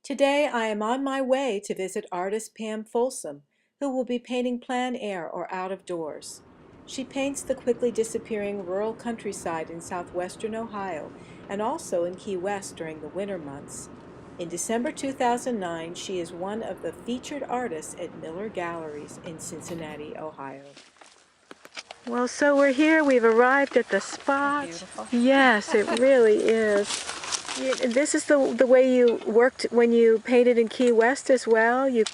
Today I am on my way to visit artist Pam Folsom, who will be painting plein air or out of doors. She paints the quickly disappearing rural countryside in southwestern Ohio and also in Key West during the winter months. In December 2009, she is one of the featured artists at Miller Galleries in Cincinnati, Ohio. Well, so we're here. We've arrived at the spot. Beautiful. Yes, it really is. This is the way you worked when you painted in Key West as well. You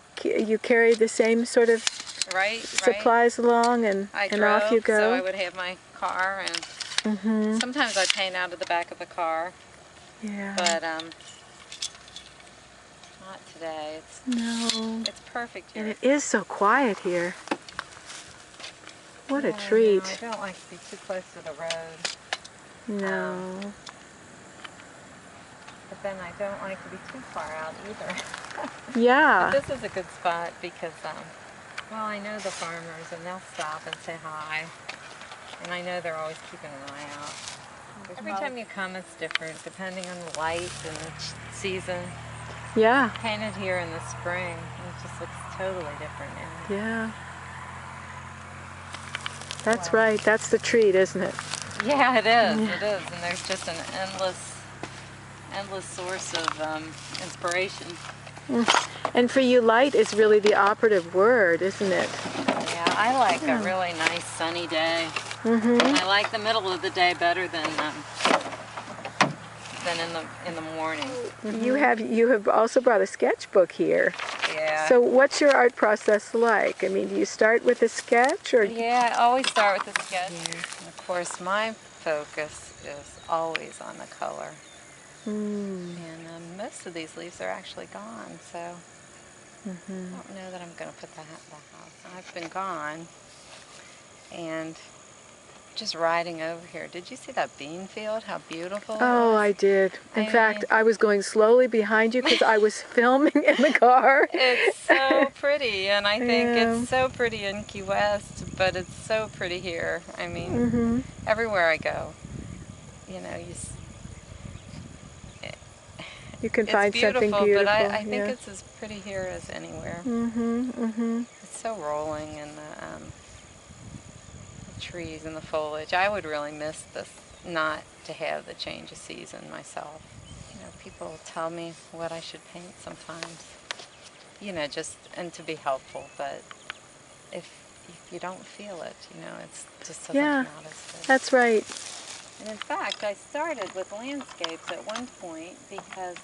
carried the same sort of supplies along, and off you go. So I would have my car, and sometimes I paint out of the back of the car. Yeah. But not today. It's perfect here. And it is so quiet here. What a treat. I don't like to be too close to the road. No. But then I don't like to be too far out either. Yeah. But this is a good spot because, well, I know the farmers and they'll stop and say hi. And I know they're always keeping an eye out. Every time you come it's different depending on the light and the season. Yeah. Painted here in the spring, it just looks totally different now. Yeah. That's right. That's the treat, isn't it? Yeah, it is. Yeah. It is. And there's just an endless source of inspiration. And for you, light is really the operative word, isn't it? Yeah, I like a really nice sunny day. I like the middle of the day better than in the morning. You have also brought a sketchbook here. Yeah. So what's your art process like? I mean, do you start with a sketch or? Yeah, I always start with a sketch. And of course, my focus is always on the color. And most of these leaves are actually gone, so I don't know that I'm going to put the house. I've been gone, and just riding over here. Did you see that bean field? How beautiful it was? I did. In fact, I was going slowly behind you because I was filming in the car. It's so pretty, and I think it's so pretty in Key West, but it's so pretty here. I mean, everywhere I go, you know, you can find something beautiful. But I think it's as pretty here as anywhere. It's so rolling, and the trees and the foliage. I would really miss this, not to have the change of season myself. You know, people tell me what I should paint sometimes, you know, and to be helpful, but if you don't feel it, you know, it's just doesn't come out as good. That's right. And in fact, I started with landscapes at one point because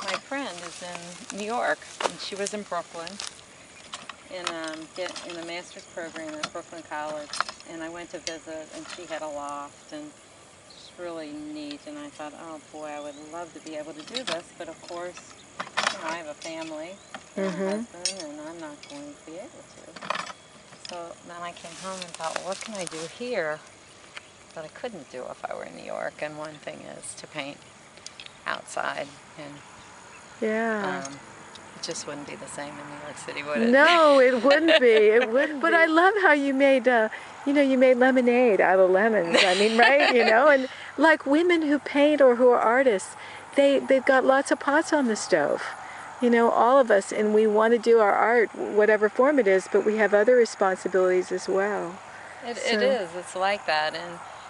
my friend is in New York, and she was in Brooklyn in a master's program at Brooklyn College, and I went to visit, and she had a loft, and it's really neat, and I thought, oh boy, I would love to be able to do this, but of course, you know, I have a family and a husband, and I'm not going to be able to. So then I came home and thought, well, what can I do here that I couldn't do if I were in New York? And one thing is to paint outside, and it just wouldn't be the same in New York City, would it? No, it wouldn't be. It wouldn't. But I love how you made, you made lemonade out of lemons. I mean, right? You know, and like women who paint or who are artists, they've got lots of pots on the stove. You know, all of us, and we want to do our art, whatever form it is, but we have other responsibilities as well. It is. It's like that,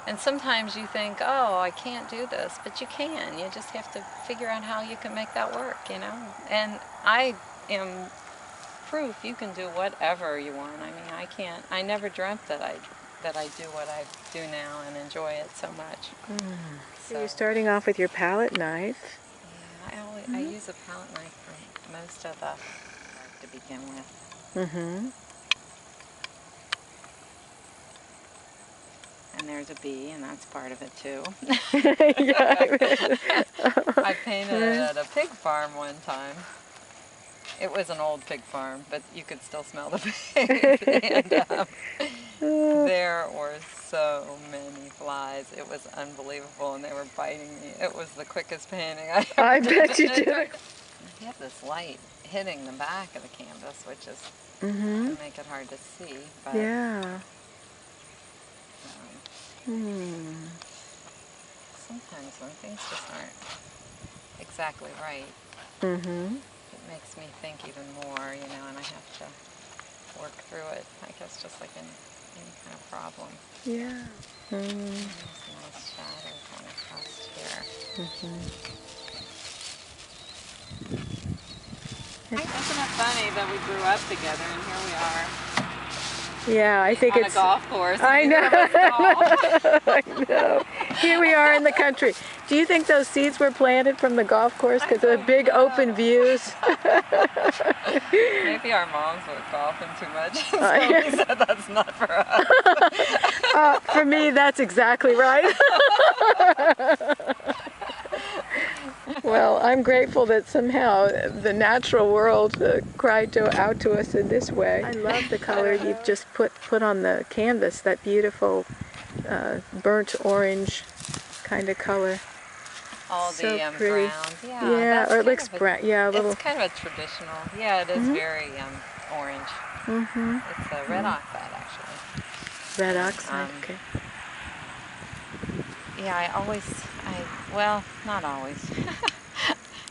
and sometimes you think, oh, I can't do this, but you can. You just have to figure out how you can make that work, you know. And I am proof you can do whatever you want. I mean, I never dreamt that I do what I do now and enjoy it so much. So you're starting off with your palette knife. Yeah, I use a palette knife for most of the work to begin with. And there's a bee, and that's part of it too. I painted it at a pig farm one time. It was an old pig farm, but you could still smell the pigs. And there were so many flies. It was unbelievable, and they were biting me. It was the quickest painting I ever did. I bet you did. You have this light hitting the back of the canvas, which is can make it hard to see. But, sometimes when things just aren't exactly right. Mm-hmm. It makes me think even more, you know, and I have to work through it, I guess, just like any kind of problem. Yeah. Mm-hmm. There's nice shadows on the crust here. Isn't it funny that we grew up together and here we are Yeah, I think on a it's... golf course? I And know. neither of us golf. I know. Here we are in the country. Do you think those seeds were planted from the golf course because of the big open views? Maybe our moms were golfing too much, so we said that's not for us. For me, that's exactly right. Well, I'm grateful that somehow the natural world cried out to us in this way. I love the color you've just put on the canvas, that beautiful burnt orange kind of color. All So the pretty. ground. Yeah, or it looks brown. Yeah, a little. It's kind of a traditional. Yeah, it is very orange. Mm-hmm. It's a red oxide, actually. Red oxide. Okay. Yeah, well, not always.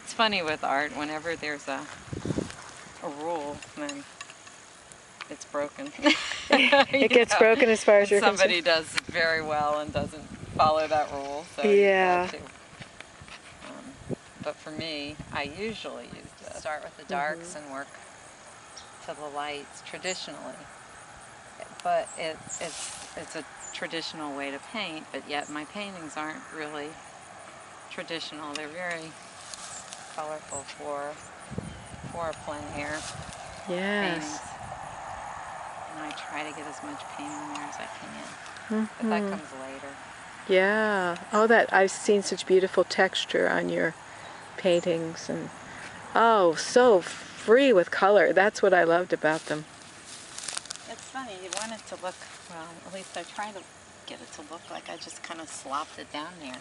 It's funny with art. Whenever there's a rule, then it's broken. It gets broken as far as you're concerned. Somebody does very well and doesn't follow that rule, so yeah. you have to. But for me, I usually start with the darks and work to the lights traditionally. But it's a traditional way to paint, but yet my paintings aren't really traditional. They're very colorful for a plein air paintings. Yes. And I try to get as much paint on there as I can. But that comes later. Yeah. Oh, that I've seen such beautiful texture on your paintings, and oh, so free with color. That's what I loved about them. It's funny, you want it to look, well, at least I try to get it to look like I just kind of slopped it down there.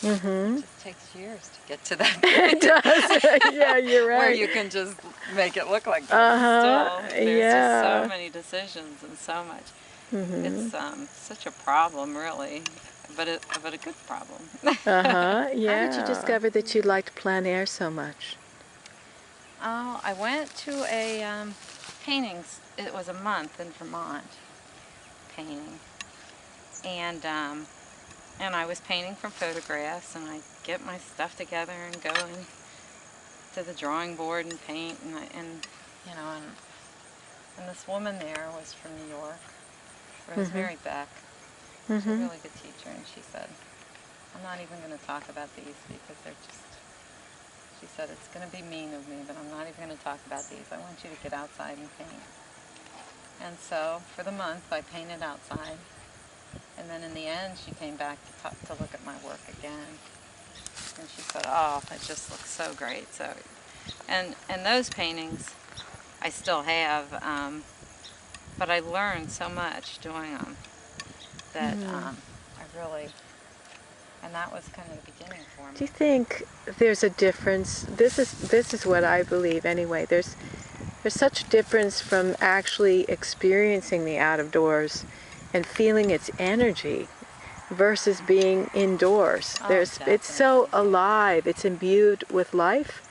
Mm-hmm. It just takes years to get to that It does. Yeah, you're right. where you can just make it look like that. Still, there's just so many decisions and so much. It's such a problem, really, but a good problem. Yeah. How did you discover that you liked plein air so much? Oh, I went to a paintings. It was a month in Vermont painting, and I was painting from photographs, and I get my stuff together and go in to the drawing board and paint, and this woman there was from New York, Rosemary Beck. She's a really good teacher, and she said, I'm not even going to talk about these because they're just, she said, it's going to be mean of me, but I'm not even going to talk about these. I want you to get outside and paint. And so for the month I painted outside, and then in the end she came back to look at my work again, and she said, oh, it just looks so great. So and those paintings I still have, but I learned so much doing them that I really, and that was kind of the beginning for me. Do you think there's a difference? This is what I believe anyway. There's such a difference from actually experiencing the out of doors and feeling its energy versus being indoors. Oh, It's so alive. It's imbued with life.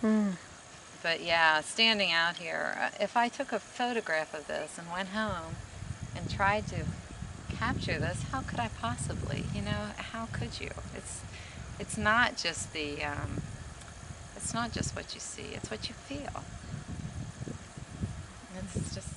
But yeah, standing out here, if I took a photograph of this and went home and tried to capture this, how could I possibly? You know, how could you? It's not just it's not just what you see, it's what you feel. It's just